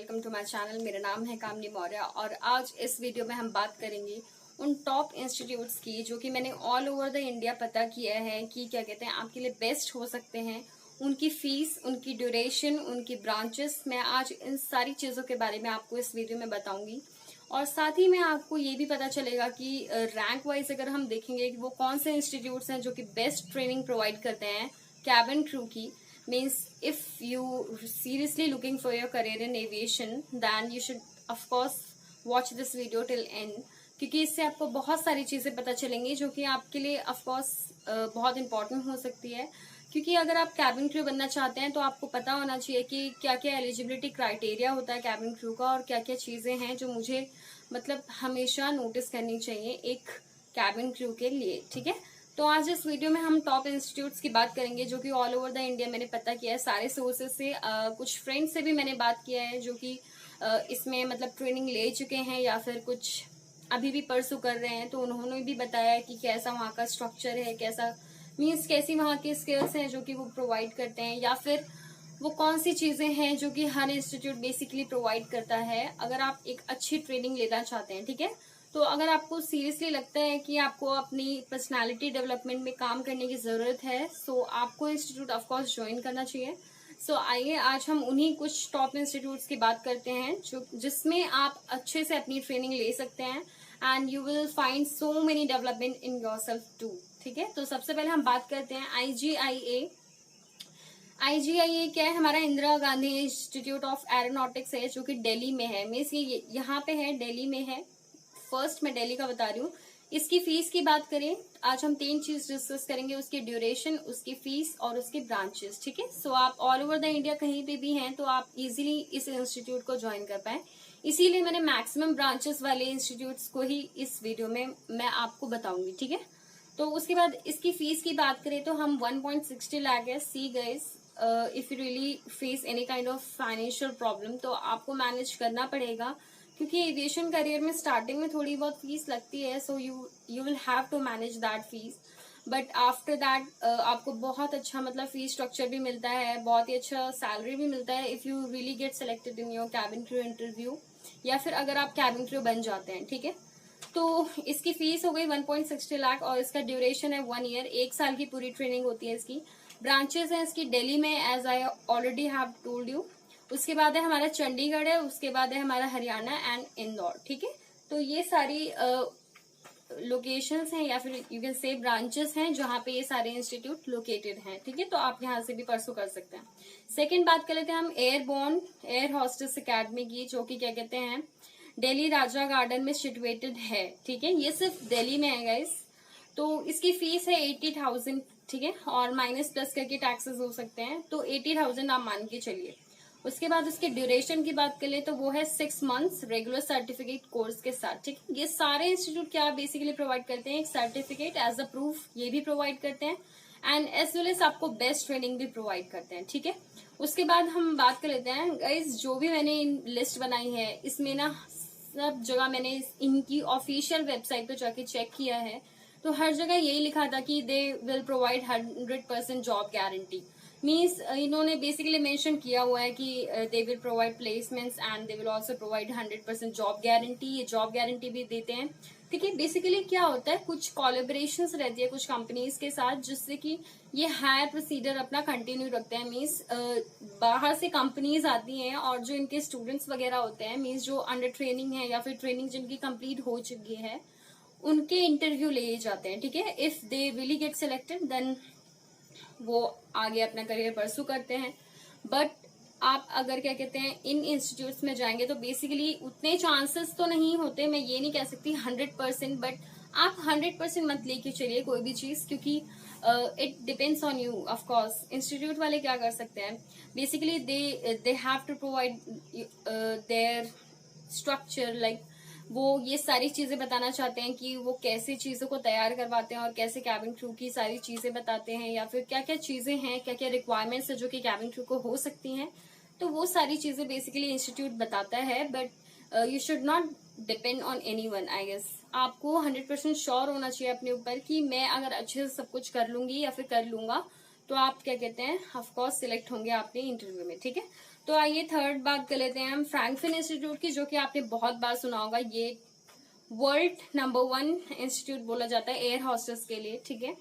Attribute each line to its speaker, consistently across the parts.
Speaker 1: Welcome to my channel. मेरा नाम है कामनी मौर्य और आज इस वीडियो में हम बात करेंगे उन टॉप इंस्टीट्यूट्स की जो कि मैंने ऑल ओवर द इंडिया पता किया है कि क्या कहते हैं आपके लिए बेस्ट हो सकते हैं। उनकी फीस, उनकी ड्यूरेशन, उनकी ब्रांचेस, मैं आज इन सारी चीज़ों के बारे में आपको इस वीडियो में बताऊंगी। और साथ ही में आपको ये भी पता चलेगा कि रैंक वाइज अगर हम देखेंगे कि वो कौन से इंस्टीट्यूट्स हैं जो कि बेस्ट ट्रेनिंग प्रोवाइड करते हैं कैबिन क्रू की। Means if you seriously looking for your career in aviation, then you should of course watch this video till end, क्योंकि इससे आपको बहुत सारी चीजें पता चलेंगी जो कि आपके लिए of course बहुत इंपॉर्टेंट हो सकती है। क्योंकि अगर आप कैबिन क्रू बनना चाहते हैं तो आपको पता होना चाहिए कि क्या क्या एलिजिबिलिटी क्राइटेरिया होता है कैबिन क्रू का और क्या क्या चीजें हैं जो मुझे मतलब हमेशा नोटिस करनी चाहिए एक कैबिन क्रू के लिए। ठीक है, तो आज इस वीडियो में हम टॉप इंस्टीट्यूट्स की बात करेंगे जो कि ऑल ओवर द इंडिया मैंने पता किया है सारे सोर्सेज से। कुछ फ्रेंड्स से भी मैंने बात किया है जो कि इसमें मतलब ट्रेनिंग ले चुके हैं या फिर कुछ अभी भी परसू कर रहे हैं, तो उन्होंने भी बताया कि कैसा वहाँ का स्ट्रक्चर है, कैसा मीन्स कैसी वहाँ की स्किल्स हैं जो कि वो प्रोवाइड करते हैं, या फिर वो कौन सी चीजें हैं जो कि हर इंस्टीट्यूट बेसिकली प्रोवाइड करता है अगर आप एक अच्छी ट्रेनिंग लेना चाहते हैं। ठीक है, तो अगर आपको सीरियसली लगता है कि आपको अपनी पर्सनालिटी डेवलपमेंट में काम करने की जरूरत है, सो आपको इंस्टीट्यूट ऑफ कोर्स ज्वाइन करना चाहिए। सो आइए आज हम उन्हीं कुछ टॉप इंस्टीट्यूट्स की बात करते हैं जो जिसमें आप अच्छे से अपनी ट्रेनिंग ले सकते हैं and you will find so many development in yourself too. ठीक है, तो सबसे पहले हम बात करते हैं IGIA। IGIA क्या है? हमारा Indira Gandhi institute of aeronautics है जो कि दिल्ली में है। मीन्स ये यहाँ पे है, दिल्ली में है। फर्स्ट मैं दिल्ली का बता रही हूँ। इसकी फीस की बात करें, आज हम 3 चीज डिस्कस करेंगे, उसकी ड्यूरेशन, उसकी फीस और उसके ब्रांचेस। ठीक है, सो आप ऑल ओवर द इंडिया कहीं पे भी हैं तो आप इजीली इस इंस्टीट्यूट को ज्वाइन कर पाए, इसीलिए मैंने मैक्सिमम ब्रांचेस वाले इंस्टीट्यूट्स को ही इस वीडियो में मैं आपको बताऊंगी। ठीक है, तो उसके बाद इसकी फीस की बात करें तो हम 1.60 लाख है। See guys, if you really face any kind of financial problem तो आपको मैनेज करना पड़ेगा, क्योंकि एविएशन करियर में स्टार्टिंग में थोड़ी बहुत फीस लगती है। So you will have to manage that fees, but after that आपको बहुत अच्छा मतलब फीस स्ट्रक्चर भी मिलता है, बहुत ही अच्छा सैलरी भी मिलता है if you really get selected in your cabin crew interview, या फिर अगर आप कैबिन क्रू बन जाते हैं। ठीक है, तो इसकी फीस हो गई 1.60 लाख और इसका ड्यूरेशन है 1 ईयर, 1 साल की पूरी ट्रेनिंग होती है इसकी। ब्रांचेस हैं इसकी दिल्ली में, as I already have told you. उसके बाद है हमारा चंडीगढ़ है, उसके बाद है हमारा हरियाणा एंड इंदौर। ठीक है, तो ये सारी लोकेशंस हैं या फिर यू कैन से ब्रांचेस हैं जहां पे ये सारे इंस्टीट्यूट लोकेटेड हैं। ठीक है, तो आप यहाँ से भी परसू कर सकते हैं। सेकंड बात कर लेते हैं हम एयरबोर्न एयर हॉस्टेस अकेडमी की, जो कि क्या कहते हैं दिल्ली राजा गार्डन में सिचुएटेड है। ठीक है, ये सिर्फ दिल्ली में है गाइस। तो इसकी फीस है 80,000। ठीक है, और माइनस प्लस करके टैक्सेस हो सकते हैं, तो 80,000 आप मान के चलिए। उसके बाद उसके ड्यूरेशन की बात करें तो वो है 6 मंथ्स रेगुलर सर्टिफिकेट कोर्स के साथ। ठीक है, ये सारे इंस्टीट्यूट क्या बेसिकली प्रोवाइड करते हैं, एक सर्टिफिकेट एज अ प्रूफ ये भी प्रोवाइड करते हैं एंड एज वेल एज आपको बेस्ट ट्रेनिंग भी प्रोवाइड करते हैं। ठीक है, उसके बाद हम बात कर लेते हैं गाइस, जो भी मैंने लिस्ट बनाई है इसमें ना सब जगह मैंने इनकी ऑफिशियल वेबसाइट पे जाके चेक किया है, तो हर जगह यही लिखा था कि they will provide 100% job guarantee. Means इन्होंने बेसिकली मेंशन किया हुआ है कि they will provide placements and they will also provide 100% job guarantee. ये जॉब गारंटी भी देते हैं। ठीक है, बेसिकली क्या होता है, कुछ कोलैबोरेशंस रहती है कुछ कंपनीज के साथ, जिससे कि ये हायर प्रोसीजर अपना कंटिन्यू रखते हैं। मीन्स बाहर से कंपनीज आती हैं और जो इनके स्टूडेंट्स वगैरह होते हैं, मीन्स जो अंडर ट्रेनिंग है या फिर ट्रेनिंग जिनकी कंप्लीट हो चुकी है, उनके इंटरव्यू लिए जाते हैं। ठीक है, if they really get selected then वो आगे अपना करियर परसू करते हैं। बट आप अगर क्या कहते हैं इन इंस्टीट्यूट्स में जाएंगे तो बेसिकली उतने चांसेस तो नहीं होते, मैं ये नहीं कह सकती 100%, बट आप 100% मत लेके चलिए कोई भी चीज, क्योंकि it depends on you. Of course institute वाले क्या कर सकते हैं, basically they have to provide their structure, like वो ये सारी चीजें बताना चाहते हैं कि वो कैसे चीजों को तैयार करवाते हैं और कैसे कैबिन क्रू की सारी चीजें बताते हैं, या फिर क्या क्या चीजें हैं, क्या क्या रिक्वायरमेंट्स है जो कि कैबिन क्रू को हो सकती हैं, तो वो सारी चीजें बेसिकली इंस्टीट्यूट बताता है। But you should not depend on anyone. I guess आपको 100% श्योर होना चाहिए अपने ऊपर कि मैं अगर अच्छे से सब कुछ कर लूंगी या फिर कर लूंगा तो आप क्या कहते हैं ऑफकोर्स सिलेक्ट होंगे आपके इंटरव्यू में। ठीक है, तो आइए थर्ड बात कर लेते हैं हम फ्रैंकफिन इंस्टीट्यूट की, जो कि आपने बहुत बार सुना होगा। ये वर्ल्ड नंबर 1 इंस्टीट्यूट बोला जाता है एयर हॉस्टेस के लिए, ठीक है।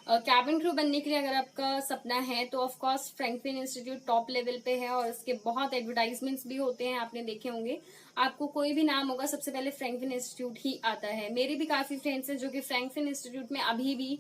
Speaker 1: कैबिन क्रू बनने के लिए अगर आपका सपना है तो of course Frankfinn institute top level पे है, और इसके बहुत एडवर्टाइजमेंट्स भी होते हैं, आपने देखे होंगे। आपको कोई भी नाम होगा सबसे पहले फ्रैंकफिन इंस्टीट्यूट ही आता है। मेरे भी काफी फ्रेंड्स हैं जो कि फ्रैंकफिन इंस्टीट्यूट में अभी भी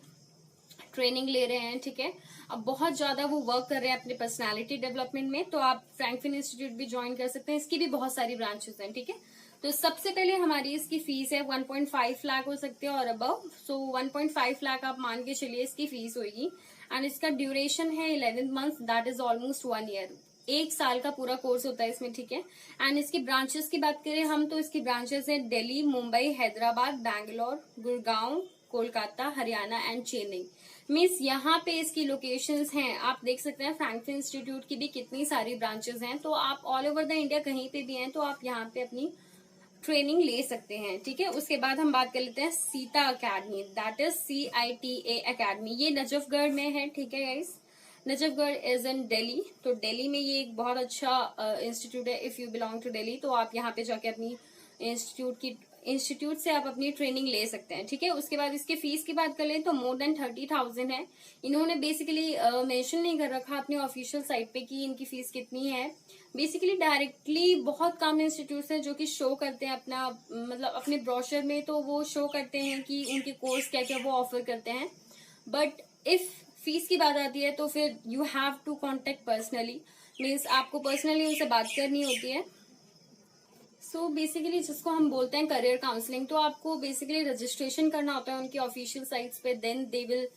Speaker 1: ट्रेनिंग ले रहे हैं, ठीक है। अब बहुत ज्यादा वो वर्क कर रहे हैं अपने पर्सनालिटी डेवलपमेंट में, तो आप फ्रैंकफिन इंस्टीट्यूट भी ज्वाइन कर सकते हैं। इसकी भी बहुत सारी ब्रांचेस हैं, ठीक है। तो सबसे पहले हमारी इसकी फीस है 1.5 लाख हो सकते हैं और अबव, सो 1.5 लाख आप मान के चलिए इसकी फीस होगी। एंड इसका ड्यूरेशन है 11 month, that is almost 1 year. 1 साल का पूरा कोर्स होता है इसमें, ठीक है। एंड इसकी ब्रांचेस की बात करें हम तो इसकी ब्रांचेस है दिल्ली, मुंबई, हैदराबाद, बैंगलोर, गुड़गांव, कोलकाता, हरियाणा एंड चेन्नई। मीन्स यहाँ पे इसकी लोकेशंस हैं, आप देख सकते हैं फ्रैंकफिन इंस्टीट्यूट की भी कितनी सारी ब्रांचेस हैं। तो आप ऑल ओवर द इंडिया कहीं पे भी हैं तो आप यहाँ पे अपनी ट्रेनिंग ले सकते हैं, ठीक है। उसके बाद हम बात कर लेते हैं Sita academy, that is CITA academy. ये नजफगढ़ में है, ठीक है guys. Najafgarh is in Delhi. तो दिल्ली में ये एक बहुत अच्छा इंस्टीट्यूट है। If you belong to Delhi तो आप यहाँ पे जाके अपनी इंस्टीट्यूट से आप अपनी ट्रेनिंग ले सकते हैं, ठीक है। उसके बाद इसके फीस की बात कर लें तो मोर देन 30,000 है। इन्होंने बेसिकली मेंशन नहीं कर रखा अपने ऑफिशियल साइट पे कि इनकी फीस कितनी है। बेसिकली डायरेक्टली बहुत कम इंस्टीट्यूट हैं जो कि शो करते हैं अपना, मतलब अपने ब्रोशर में तो वो शो करते हैं कि उनके कोर्स क्या क्या वो ऑफर करते हैं। बट इफ फीस की बात आती है तो फिर you have to contact personally, means आपको पर्सनली उनसे बात करनी होती है। सो बेसिकली जिसको हम बोलते हैं करियर काउंसलिंग, तो आपको बेसिकली रजिस्ट्रेशन करना होता है उनकी ऑफिशियल साइट्स पे, then they will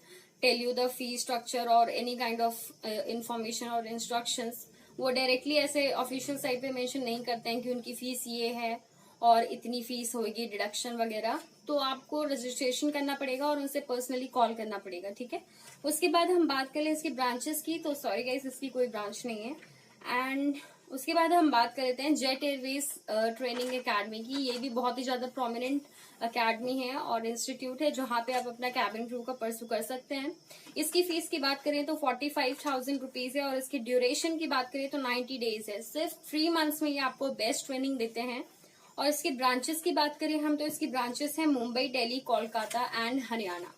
Speaker 1: tell you the fee structure और एनी काइंड ऑफ इंफॉर्मेशन और इंस्ट्रक्शंस। वो डायरेक्टली ऐसे ऑफिशियल साइट पे मेंशन नहीं करते हैं कि उनकी फीस ये है और इतनी फीस होगी, डिडक्शन वगैरह। तो आपको रजिस्ट्रेशन करना पड़ेगा और उनसे पर्सनली कॉल करना पड़ेगा, ठीक है। उसके बाद हम बात करें इसकी ब्रांचेस की, तो सॉरी गाइस इसकी कोई ब्रांच नहीं है। एंड उसके बाद हम बात कर लेते हैं जेट एयरवेज ट्रेनिंग एकेडमी की। ये भी बहुत ही ज्यादा प्रोमिनेंट एकेडमी है और इंस्टीट्यूट है जहां पे आप अपना कैबिन क्रू का परसू कर सकते हैं। इसकी फीस की बात करें तो 45,000 रुपीज है और इसकी ड्यूरेशन की बात करें तो 90 डेज है। सिर्फ 3 मंथ्स में ये आपको बेस्ट ट्रेनिंग देते हैं। और इसके ब्रांचेस की बात करें हम तो इसकी ब्रांचेस है मुंबई, दिल्ली, कोलकाता एंड हरियाणा।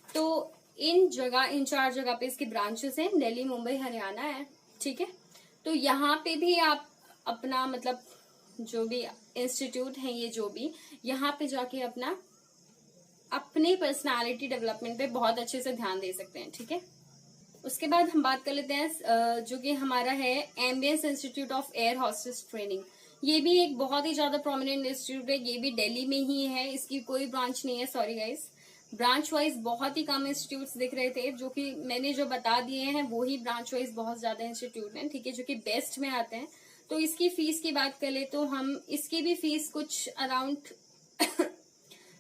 Speaker 1: तो इन 4 जगह पे इसकी ब्रांचेस हैं, दिल्ली, मुंबई, हरियाणा है, ठीक है। तो यहाँ पे भी आप अपना मतलब जो भी इंस्टीट्यूट है ये जो भी यहाँ पे जाके अपनी पर्सनालिटी डेवलपमेंट पे बहुत अच्छे से ध्यान दे सकते हैं, ठीक है। उसके बाद हम बात कर लेते हैं जो कि हमारा है ambience institute of air hostess training. ये भी एक बहुत ही ज्यादा प्रोमिनेंट इंस्टीट्यूट है, ये भी दिल्ली में ही है, इसकी कोई ब्रांच नहीं है, सॉरी गाइस। ब्रांच वाइज बहुत ही कम इंस्टीट्यूट्स दिख रहे थे, जो कि मैंने जो बता दिए हैं वो ही ब्रांच वाइज बहुत ज्यादा इंस्टीट्यूट हैं, ठीक है, जो कि बेस्ट में आते हैं। तो इसकी फीस की बात कर ले तो हम इसकी भी फीस कुछ अराउंड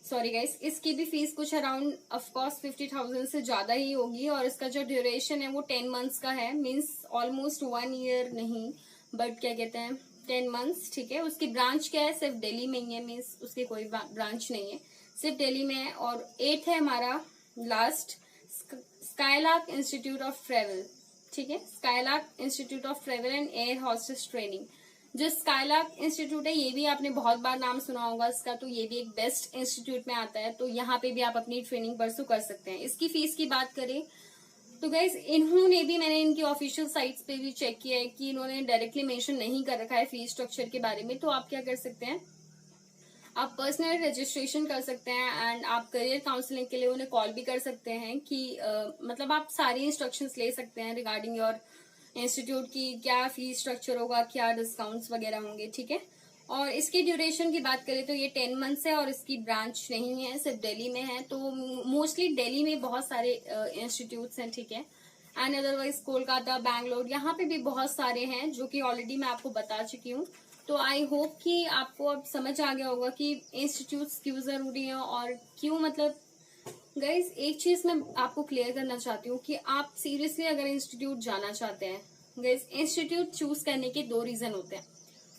Speaker 1: सॉरी गाइस, इसकी भी फीस कुछ अराउंड ऑफकोर्स 50,000 से ज्यादा ही होगी। और इसका जो ड्यूरेशन है वो 10 मंथ्स का है, मीन्स ऑलमोस्ट 1 ईयर नहीं, बट क्या कहते हैं 10 मंथ्स, ठीक है। उसकी ब्रांच क्या है, सिर्फ दिल्ली में ही है, मीन्स उसकी कोई ब्रांच नहीं है, सिर्फ दिल्ली में है। और 8 है हमारा last skylark institute of travel, ठीक है। Skylark institute of travel and air hostess training. जो स्काईलार्क इंस्टीट्यूट है ये भी आपने बहुत बार नाम सुना होगा इसका, तो ये भी एक बेस्ट इंस्टीट्यूट में आता है। तो यहाँ पे भी आप अपनी ट्रेनिंग परसू कर सकते हैं। इसकी फीस की बात करें तो गाइस इन्होंने भी, मैंने इनकी ऑफिशियल साइट्स पे भी चेक किया है कि इन्होंने डायरेक्टली मेंशन नहीं कर रखा है फीस स्ट्रक्चर के बारे में। तो आप क्या कर सकते हैं, आप पर्सनल रजिस्ट्रेशन कर सकते हैं एंड आप करियर काउंसलिंग के लिए उन्हें कॉल भी कर सकते हैं कि मतलब आप सारी इंस्ट्रक्शंस ले सकते हैं रिगार्डिंग योर इंस्टीट्यूट की, क्या फीस स्ट्रक्चर होगा, क्या डिस्काउंट्स वगैरह होंगे, ठीक है। और इसकी ड्यूरेशन की बात करें तो ये 10 मंथ्स है और इसकी ब्रांच नहीं है, सिर्फ दिल्ली में है। तो मोस्टली दिल्ली में बहुत सारे इंस्टीट्यूट्स हैं, ठीक है। एंड अदरवाइज कोलकाता, बैंगलोर, यहाँ पे भी बहुत सारे हैं जो कि ऑलरेडी मैं आपको बता चुकी हूँ। तो आई होप कि आपको अब समझ आ गया होगा कि इंस्टीट्यूट्स क्यों जरूरी है और क्यों, मतलब गाइज एक चीज मैं आपको क्लियर करना चाहती हूँ कि आप सीरियसली अगर इंस्टीट्यूट जाना चाहते हैं, गाइज इंस्टीट्यूट चूज करने के 2 रीजन होते हैं।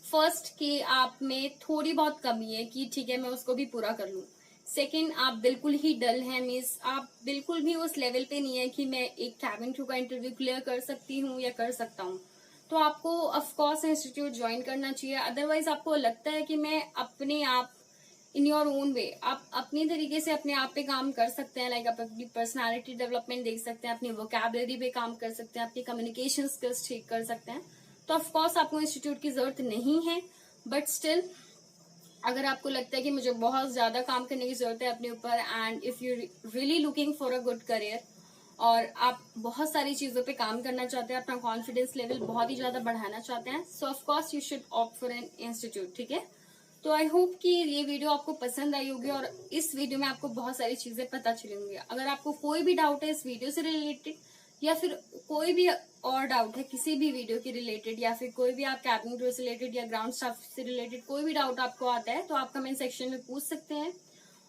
Speaker 1: फर्स्ट कि आप में थोड़ी बहुत कमी है कि ठीक है मैं उसको भी पूरा कर लूं। सेकंड, आप बिल्कुल ही डल हैं, मीन्स आप बिल्कुल भी उस लेवल पे नहीं है कि मैं एक कैबिन क्रू का इंटरव्यू क्लियर कर सकती हूँ या कर सकता हूँ। तो आपको ऑफकोर्स इंस्टीट्यूट ज्वाइन करना चाहिए। अदरवाइज आपको लगता है कि मैं अपने आप इन योर ओन वे आप अपनी तरीके से अपने आप पे काम कर सकते हैं, लाइक आप अपनी पर्सनालिटी डेवलपमेंट देख सकते हैं, अपनी वोकैबुलरी पे काम कर सकते हैं, अपनी कम्युनिकेशन स्किल्स ठीक कर सकते हैं, तो ऑफकोर्स आपको इंस्टीट्यूट की जरूरत नहीं है। बट स्टिल अगर आपको लगता है कि मुझे बहुत ज्यादा काम करने की जरूरत है अपने ऊपर, and if you really looking for a good career और आप बहुत सारी चीजों पे काम करना चाहते हैं, अपना कॉन्फिडेंस लेवल बहुत ही ज्यादा बढ़ाना चाहते हैं, so of course you should opt for an institute. ठीक है, तो आई होप कि ये वीडियो आपको पसंद आई होगी और इस वीडियो में आपको बहुत सारी चीजें पता चली होंगी। अगर आपको कोई भी डाउट है इस वीडियो से रिलेटेड या फिर कोई भी और डाउट है किसी भी वीडियो के रिलेटेड, या फिर कोई भी आप कैबिन क्रू से रिलेटेड या ग्राउंड स्टाफ से रिलेटेड कोई भी डाउट आपको आता है, तो आप कमेंट सेक्शन में पूछ सकते हैं।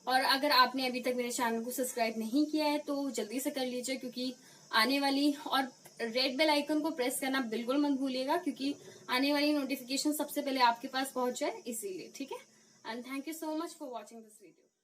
Speaker 1: और अगर आपने अभी तक मेरे चैनल को सब्सक्राइब नहीं किया है तो जल्दी से कर लीजिए, क्योंकि आने वाली और रेड बेल आइकन को प्रेस करना बिल्कुल मत भूलिएगा, क्योंकि आने वाली नोटिफिकेशन सबसे पहले आपके पास पहुंच जाए इसीलिए। ठीक है, and thank you so much for watching this video.